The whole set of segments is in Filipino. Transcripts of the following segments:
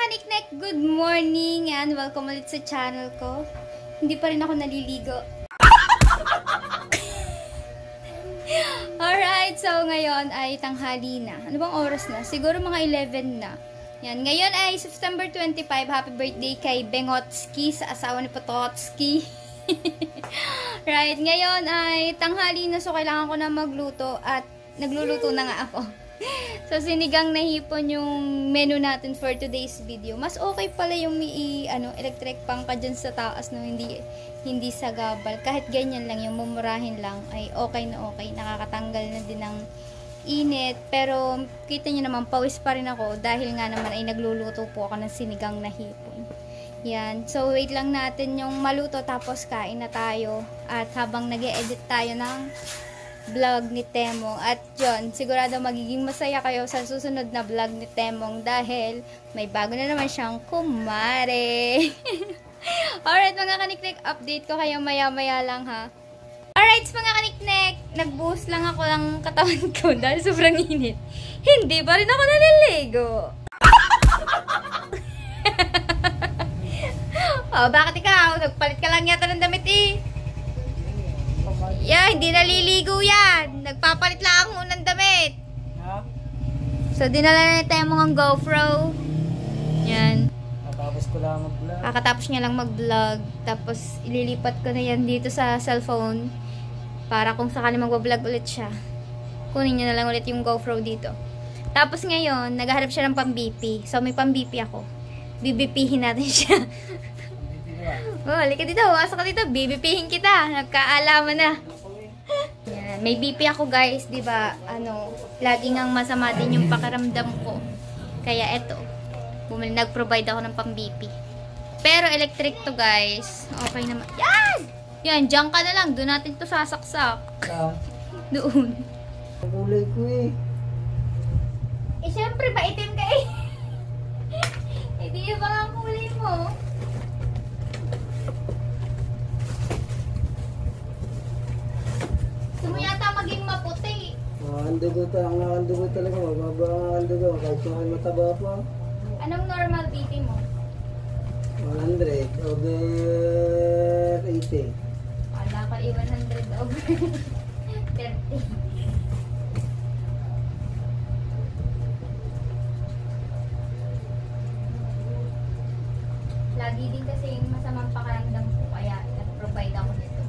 kaniknek! Good morning and welcome ulit sa channel ko. Hindi pa rin ako naliligo. Alright, so ngayon ay tanghali na. Ano bang oras na? Siguro mga 11 na. Yan, ngayon ay September 25. Happy birthday kay Bengotski, sa asawa ni Pototski. Right, ngayon ay tanghali na, so kailangan ko na magluto at nagluluto na nga ako. So, sinigang na hipon yung menu natin for today's video. Mas okay pala yung may electric pan ka dyan sa taas, no? Hindi sa gabal. Kahit ganyan lang, yung mumurahin lang, ay okay na okay. Nakakatanggal na din ng init. Pero, kita nyo naman, pawis pa rin ako dahil nga naman ay nagluluto po ako ng sinigang na hipon. Yan. So, wait lang natin yung maluto tapos kain na tayo. At habang nag-e-edit tayo ng vlog ni Temong. At John, sigurado magiging masaya kayo sa susunod na vlog ni Temong dahil may bago na naman siyang kumare. Alright mga kaniknek, update ko kayo maya-maya lang ha. Alright mga kaniknek, nag-boost lang ako ng katawan ko dahil sobrang init. Hindi pa rin ako naliligo. Oh, bakit ikaw? Nagpalit ka lang yata ng damit eh. Yeah, hindi naliligo yan. Nagpapalit lang ako ng damit. So, dinala na tayo mga GoPro. Yan. Kakatapos ko lang mag-vlog. Kakatapos niya lang mag-vlog. Tapos, ililipat ko na yan dito sa cellphone. Para kung sakali mag-vlog ulit siya, kunin niya na lang ulit yung GoPro dito. Tapos ngayon, naghahanap siya ng pang-BP. So, may pang-BP ako. BBPhin natin siya. Oh, halika dito. Asa ka dito. BBPhin kita. Nagkaalaman na. Yan. May BP ako guys. Diba? Lagi ngang masama din yung pakiramdam ko. Kaya eto. Nag-provide ako ng pang-BP. Pero electric to guys. Okay naman. Yan! Yan. Diyan ka na lang. Doon natin to sasaksak. Doon. Kulay ko eh. Eh syempre maitim ka eh. Hindi yung mga kulay mo. Gusto mo yata maging maputi. Ang dugo talaga. Mababa ang dugo. Kahit kung mataba pa. Anong normal BP mo? 100 over 80. Wala ka 100 over 30. Lagi din kasi yung masamang pakiramdam ko kaya nag-provide ako nito.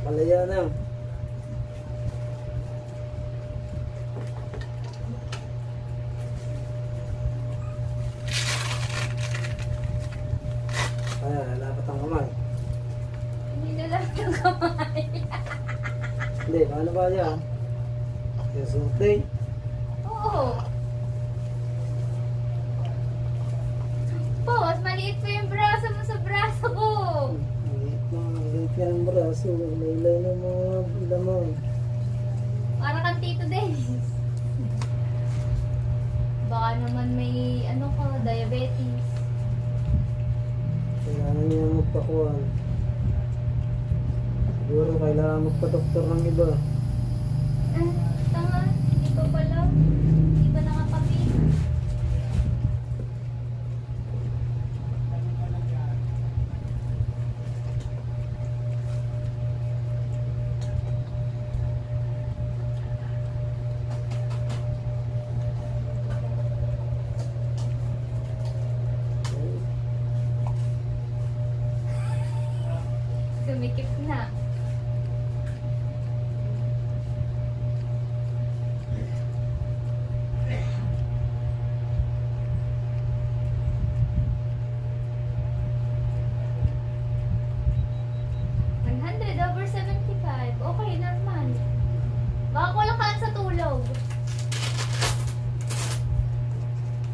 Palaya na. Ayan, lalapat ang kamay. Hindi nalapat ang kamay. Hindi, paano ba yan? Yung sultay. Oo. Boss, maliit pa yung braso mo sa braso ko. Maliit yan ang braso. Mailay ng mga laman. Para kang Tito Dennis. Baka naman may diabetes. Kailangan niya magpakuhan. Siguro kailangan magpa-doktor ng iba. Tanga, hindi pa pala. Hindi pa nakapapit. Sumikip na. Over 75. Okay, normal. Baka kulang ka lang sa tulog.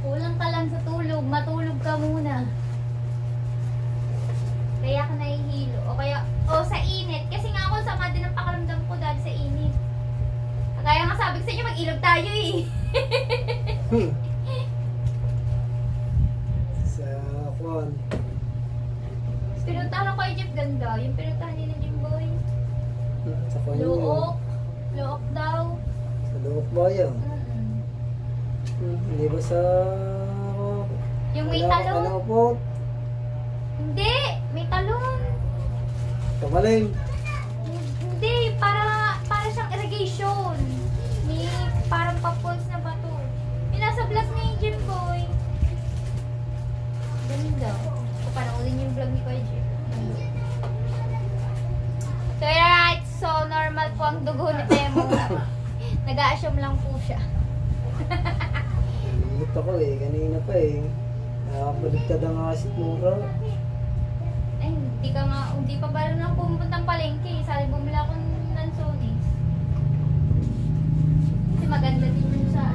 Kulang ka lang sa tulog. Matulog ka muna. Kaya ka nahihilo. O sa init. Kasi nga ako sama din ang pakiramdam ko dahil sa init. Kaya nga sabi ko sa inyo, mag-ilog tayo eh. Sa kwan. Pinuntahan ko kay Jeff ganda. Yung pinuntahan ni Jimboy. Sa kwan Luok. Luok daw. Sa Lubok ba yan? Hindi ba sa... Yung may wala ka talon. kalapot? Hindi, may talon. Kamaling. Hindi, para siyang irrigation. May parang papuls na bato. May nasa vlog ni Jimboy. Ganun daw. Kung panoodin yung vlog ni Kuya Jim. So, alright. So, normal po ang dugo ni Temo. Nag-a-assume lang po siya. Nalilito ako kanina pa nakapaliktad ang asit mura. Ay, hindi pa ba lang pumupuntang palengke. Sabi bumila akong Lansones. Kasi maganda din yun sa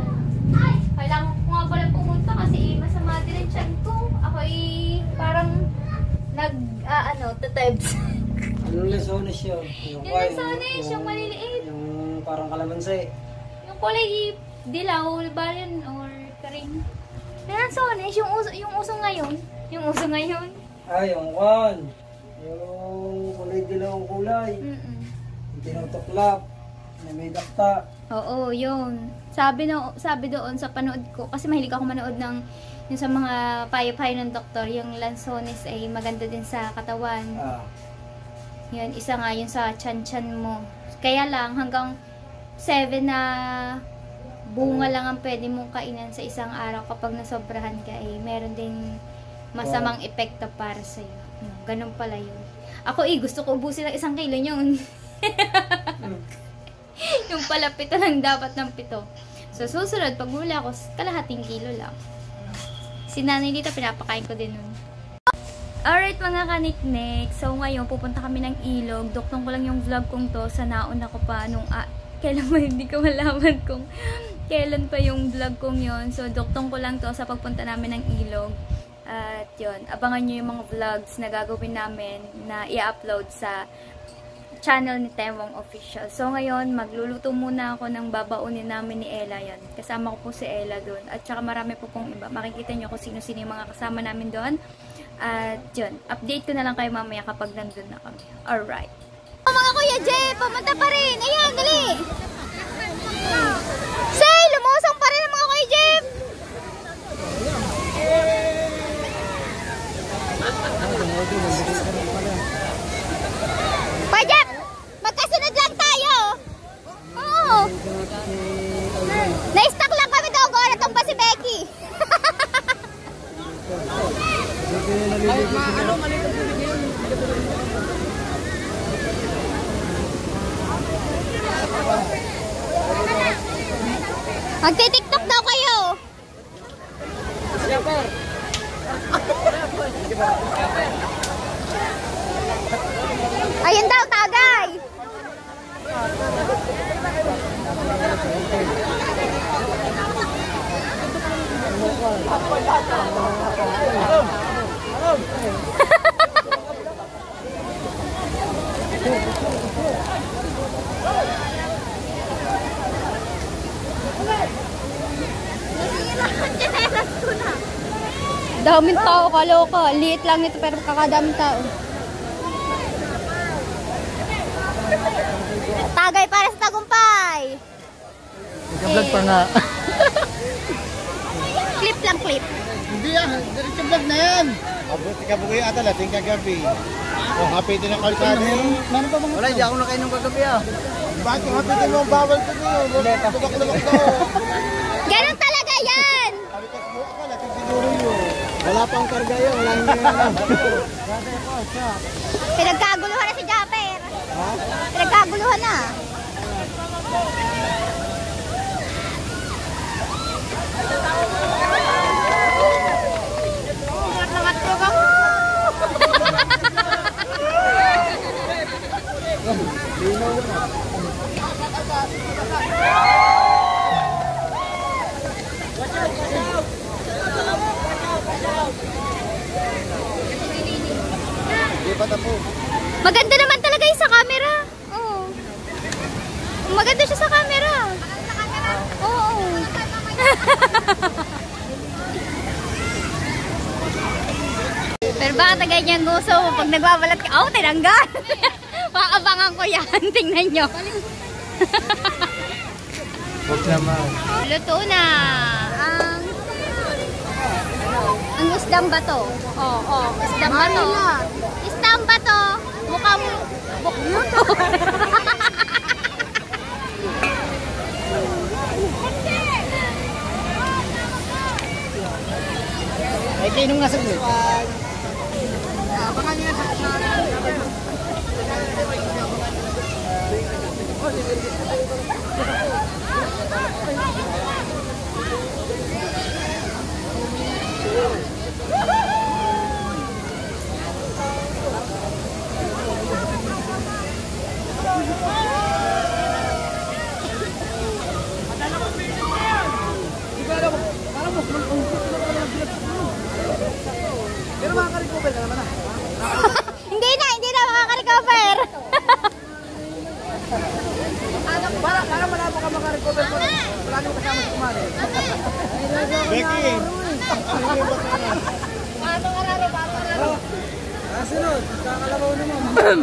Ay! Kailangan ko nga pala pumunta kasi masama din ang tiyan ko. Ako parang tatibs. Anong Lansones yun? Yung Lansones, yung maliliit. Yung parang kalamansi. Yung kulay dilaw, ba yun? Or karing. Yung Lansones, yung uso ngayon. Yung uso ngayon. Ay, yung kwan. Yung kulay dilaw ang kulay. Yung tinutuklap. Na may dakta. Oo, yun. Sabi doon sa panood ko, kasi mahilig ako manood ng yung sa mga payo-payo ng doktor, yung Lansones ay maganda din sa katawan. Yun, isa nga yun sa chan-chan mo. Kaya lang, hanggang 7 na bunga lang ang pwede mong kainan sa isang araw. Kapag nasobrahan ka, meron din masamang epekto para sa'yo. Ganun pala yun. Ako gusto ko ubusin ng 1 kilo yun. Yung pala 7 lang dapat ng 7. So, susunod, pag mula ako, kalahating kilo lang. Si nanay dito, pinapakain ko din nun. Alright mga kaniknik, so ngayon pupunta kami ng ilog. Duktong ko lang yung vlog kong to sa nauna ko pa nung kailan mo hindi ko malaman kung kailan pa yung vlog kong yon. So duktong ko lang to sa pagpunta namin ng ilog. At yun, abangan nyo yung mga vlogs na gagawin namin na i-upload sa channel ni Tewong Official. So ngayon, magluluto muna ako ng babaunin namin ni Ella yan. Kasama ko po si Ella doon. At saka marami po pong iba. Makikita nyo kung sino-sino yung mga kasama namin doon. At yun, update ko na lang kayo mamaya kapag nandun na kami. Alright. Mga Kuya Jeff, pumunta pa rin. Ayan, dali. Say, lumusong pa rin ang mga Kuya Jeff. Kuya Jeff, magkasunod lang tayo. Oo. Na-stuck lang kami doon. Natong pa si Becky. Magti-TikTok daw kayo. Ayun daw, tagay. Daming tao, kaloka. Liit lang nito pero kakadaming tao. Tagay para sa tagumpay. Nag-vlog pa nga. Clip lang, clip. Hindi diretso vlog na yan. Abuti ka bukoy ata lating kagabi. Happy din ang kalsada. Meron pa mga... Wala, hindi ako nakainom kagabi Bakit happy din mo bawal ko niyo? Lubak-lubak to. Ganun talaga yan. Alikas mo ako, lating siguro yun. Wala pang karga yun, wala nang Pinagkaguluhan na si Japper. Pinagkaguluhan na. Maganda naman talaga yung sa camera. Oo. Maganda siya sa camera. Oo. Pero baka tagay niyang gusto pag nagbabalat ka. Oh, tinanggal. Makabangan ko yan. Tingnan nyo. Huwag naman. Luto na ang isdang bato. Isdang bato. Isdang bato. Mukhang bukluto. Ay, kayo nung nasa glit. Baka niya sa pero makaka-recover ka naman na. Hindi na makaka-recover. Para malabo ka maka-recover ko. Wala nang kasama sa kumari. Becky! Sunod, kakalabaw naman.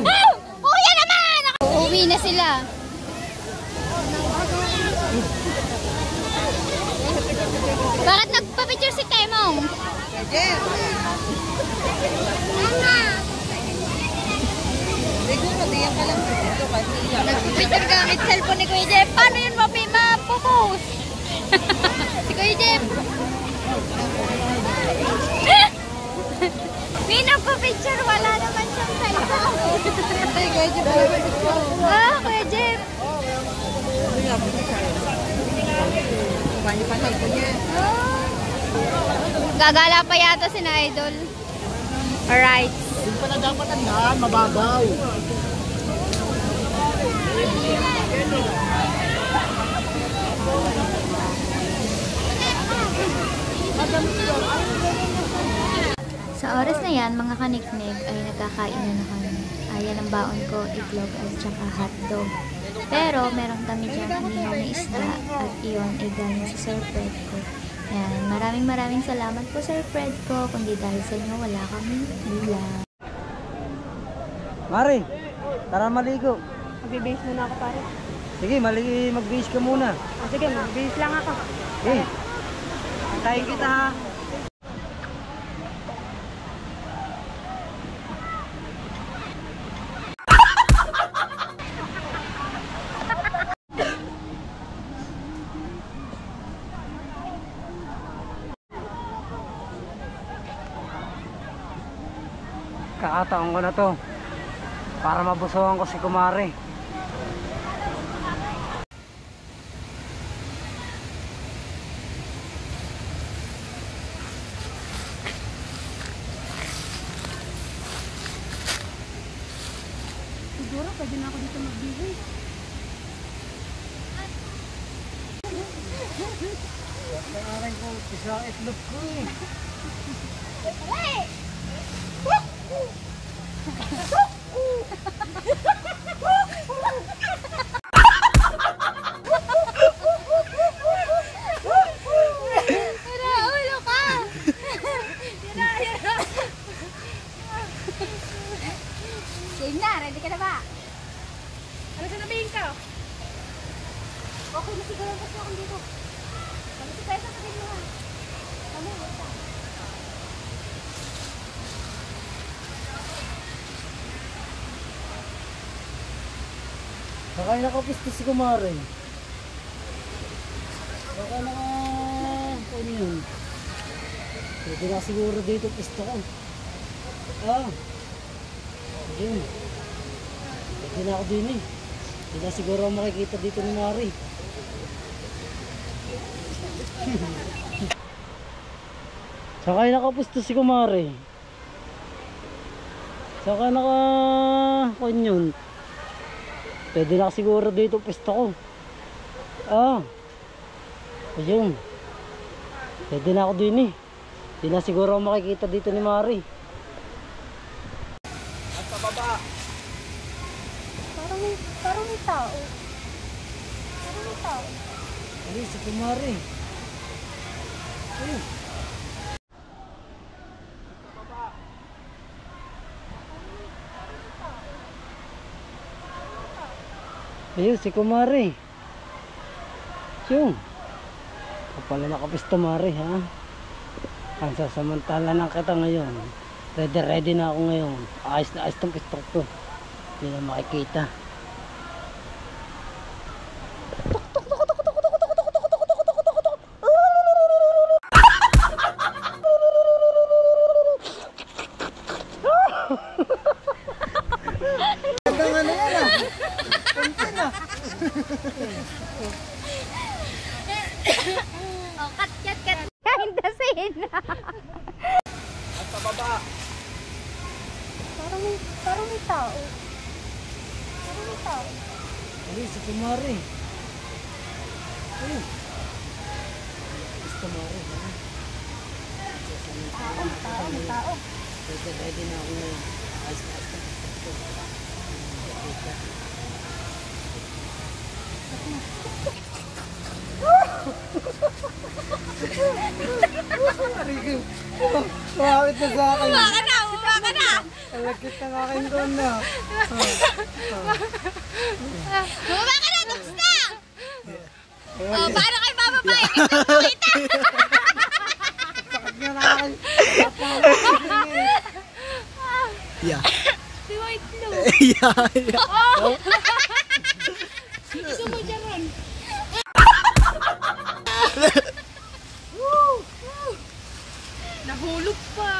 Kuya naman! Uuwi na sila. Bakit nagpa-picture si Temong? Siguro, diyan ka lang dito kasi Nagpa-picture gamit cellphone ni Kuya Jeff. Paano yun mapopost? Si Kuya Jeff. May nagpa-picture, wala naman siyang cellphone. Kuya Jeff. Kuya Jeff. Panay ko niya. Gagala pa yata si na Idol. Alright. Hindi pa na dapat tandaan, mababaw. Sa oras na yan, mga kaniknig, ay nagkakain na kami. Ayan ang baon ko, itlog at saka hotdog. Pero meron kami dyan inihaw na isda at iyon ay galing sa Sir Fred ko. Yan, maraming salamat po Sir Fred ko. Kundi dahil sa inyo, wala kami ulam. Mari, tara maligo. Magbibihis muna ako pare. Sige, magbihis ka muna. Sige, magbibihis lang ako. Okay. Antayin kita ha. Kakataon ko na to para mabusuhan ko si Kumari. Siguro pwede na ako dito magbihis. Pangalan ko, isa itlog ko eh. Ulo ka! Game na, ready ka na ba? Ano sinabihin ka? Okay na siguro kasi ako dito. Kami si Pesa sa mo ha. Kami, wait ka. Sakay nakapisto si Kumari. Sakay ano yun? Pwede na siguro dito pisto ko. Yun. Pwede na ako din eh. Hindi na siguro ako makikita dito ni Mari. Sakay nakapisto si Kumari. Sakay yun. Pwede na siguro dito pisto ko. Ayun. Pwede na ako din eh. Hindi na siguro ako makikita dito ni Mari. At sa baba. Parang may tao. Parang may tao. Ay, si Kumari. Ayun. Ayun, si Kumari. Yung kapala nakapista Mare ha. Ang sasamantala na kita ngayon. Ready na ako ngayon. Ayos na ayos tong pistok to. Hindi na makikita. Oh, cut. Hintasin na. At sa baba. Parang may tao. Ay, si Kumari. Ayun. Pista Mare ha. Tao. Ready na ako ngayon. Ayos na ayos tong pistok to. Makikita. Kumawit na sa akin. Bumaka na. Alagkit ng aking doon na. Bumaka na, tapos na. Oh, paano kayo bababay? Kita. Sakit nga na akin. Yeah. Si White Blue. Yeah. Oh! Gusto mo dyan ron? Nahulog pa.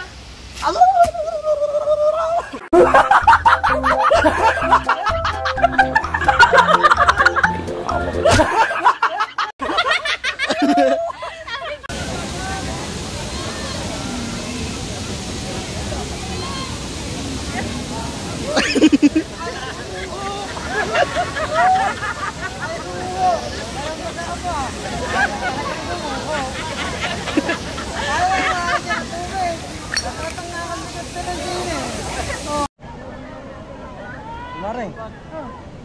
Mare,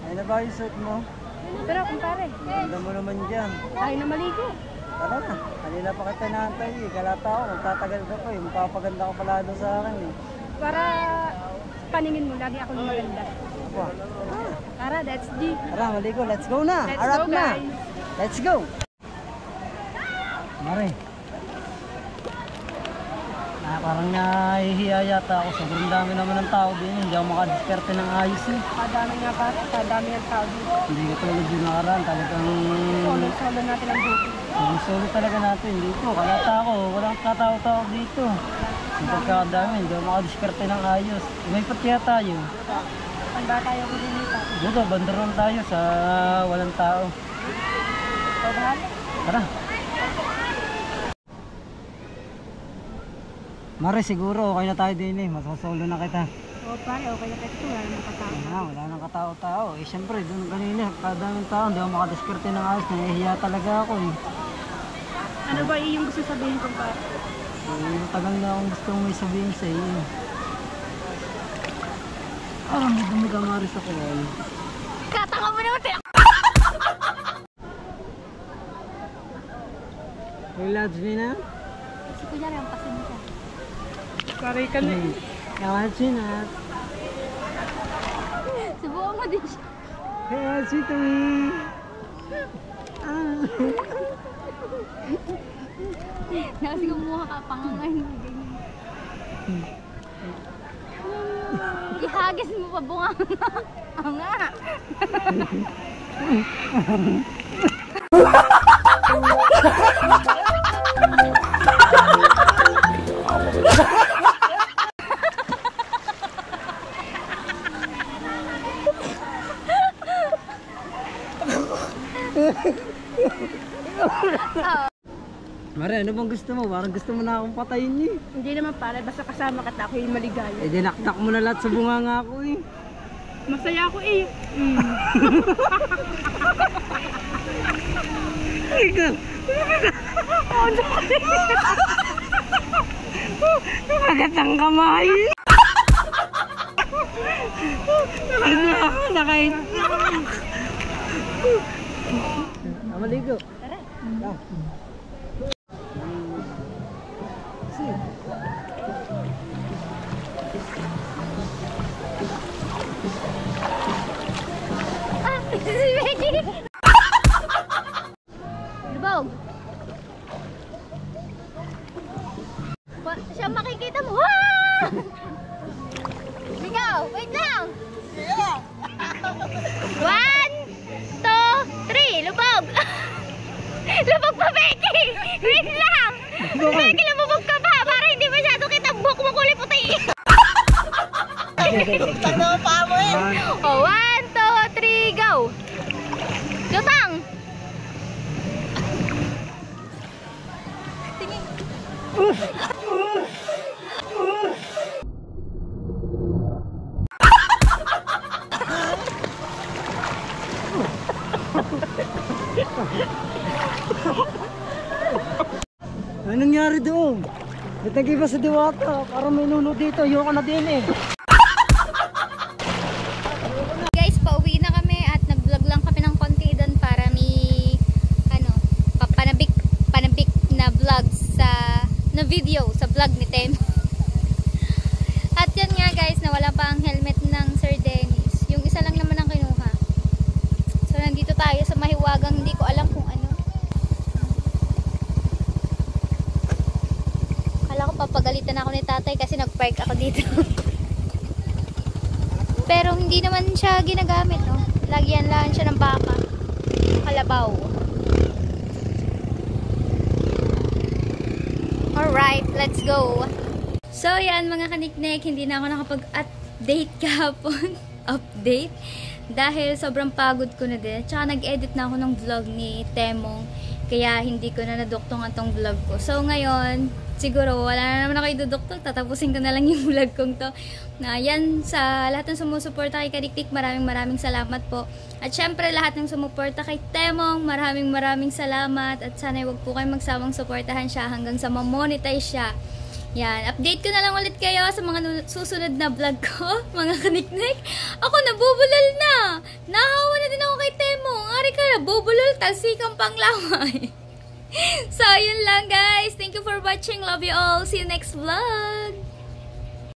ayun na ba yung suit mo? Pero kumpare, Ganda mo naman dyan. tayo na maligo. Tara na, kanina pa kita naantay eh. Kalata ako, magtatagal ka pa eh. Magpapaganda ka pala doon sa akin eh. Para paningin mo, lagi ako yung maganda. Aba, Tara, that's G. tara, maligo, let's go na. Let's Arap go, na. guys. Let's go. Mare, parang nahihiya yata ako. Sobrang dami naman ng tao din. Hindi ako makadiskarte ng ayos eh. Kadami nga pare, kadami ang tao dito. Hindi ko talaga din nakaraan. Talagang Solo natin ang duty. ang solo talaga natin dito. Kalata ako, walang katao-tao dito. Yung pagkakadami, hindi ako makadiskarte ng ayos. May patiya tayo. Handa tayo ko din dito. Dito, bandaron tayo sa walang tao. So, bahala. Tara. Mare, siguro okay na tayo din eh. Masasolo na kita. O pare, okay na tayo. Wala naman kasama. Wala nang katao-tao. Eh, syempre, doon kanina, kadaming tao, hindi ako makadiskarte ng ayos. Nahihiya talaga ako eh. Ano ba yung gusto sabihin kong pare? Tagal na akong gusto may sabihin sa iyo. May dumi ka Mare sa kuwan. Katanga mo naman. Hey lads, Vina? Si Kuya rin, pasin siya. Pare ka na. Hey lads, Vina? Subukan mo din siya. Hey lads, Vina? Kasi kumuha ka pangangain mo ganyan. Ihagis mo pa bunga. Oo nga. Mare, ano bang gusto mo? Parang gusto mo na akong patayin eh. Hindi naman pare, basta kasama ka ako yung maligaya. Eh, dinakdak mo na lahat sa bunganga ko eh. Masaya ako eh. Ikaw! Magatang kamay! Nakait! Maligo! Tara. Si Becky. lubog. Siya makikita mo. Wah! Ikaw, wait lang. 1, 2, 3, lubog. Lubog pa, Becky. Wait lang. Becky, lumubog ka pa para hindi masyado kita buhok mo kulay puti. Ano pa mo eh? Oh, 1, 2, 3, go. Lutang. Ano nangyari doon? Ba't nag-iba sa diwata? Parang may nuno dito. Ayoko na din eh. Guys, pauwi na kami at nag-vlog lang kami ng konti doon para may panabik na vlog na video sa vlog ni Tem. At yan nga guys, nawala pa ang helmet ng Sir Dennis. Yung isa lang naman ang kinuha. So nandito tayo sa mahiwagang, hindi ko alam kung ano. Kala ko papagalitan ako ni tatay kasi nag-park ako dito. Pero hindi naman siya ginagamit, no? Lagyan lang siya ng baka. Kalabaw. Alright, let's go. So yan mga kaniknek, hindi na ako nakapag-update kahapon. Update. Dahil sobrang pagod ko na din. Tsaka nag-edit na ako ng vlog ni Temong. Kaya hindi ko na naduktong atong vlog ko. So ngayon, siguro wala na naman ako iduduktong. Tatapusin ko na lang yung vlog kong to. Na yan, sa lahat ng sumusuporta kay Kadikdik, maraming salamat po. At syempre lahat ng sumuporta kay Temong, maraming salamat. At sana wag po kayong magsamang suportahan siya hanggang sa ma-monetize siya. Yan, update ko na lang ulit kayo sa mga susunod na vlog ko, mga kaniknik. Ako nabubulol na. Nahawa na din ako kay Temong. Ari ka na, bubulol, talsikang panglamay. So, yun lang guys. Thank you for watching. Love you all. See you next vlog.